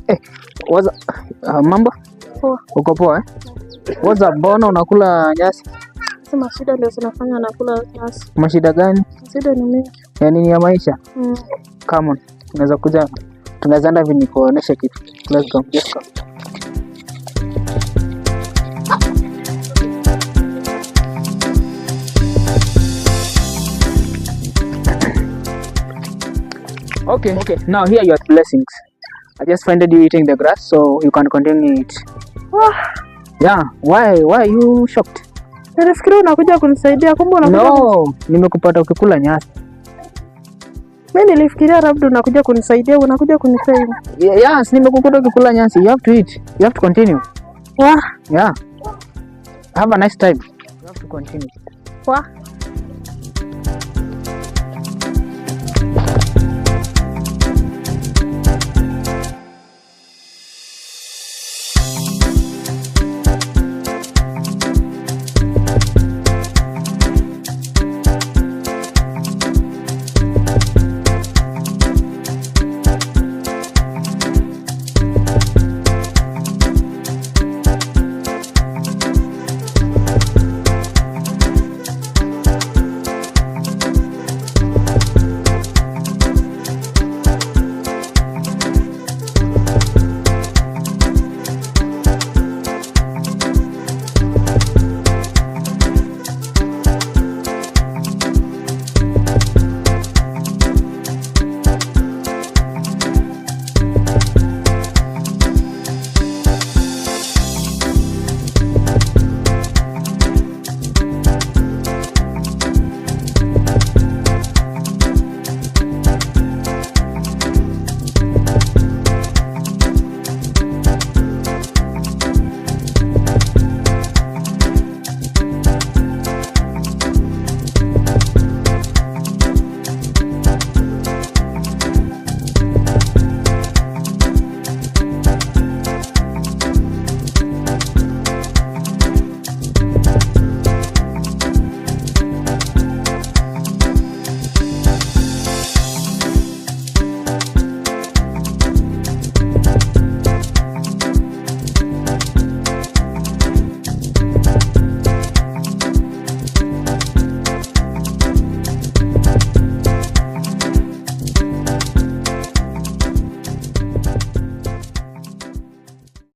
Eh, waza mambo? Poa. Uko poa eh? Waza mbona unakula nyasi? Sema shida ndio zinafanya nakula nyasi. Mashida gani? Shida ni mingi. Ya nini ya maisha? Come on. Unaweza kuja tunaweza enda hivi nikuoneshe kitu. Let's go. Let's go. Okay. Now here you are blessings. I just find you eating the grass, so you can continue it. Yeah. Why are you shocked? Nilifikiria unakuja kunisaidia kumbe unakuja. No, nimekupata ukikula nyasi. Mimi nilifikiria labda unakuja kunisaidia, unakuja kunisaidia. Yes, nimekukuta ukikula nyasi. You have to eat. You have to continue. Wah. Yeah. Have a nice time. You have to continue. Wah.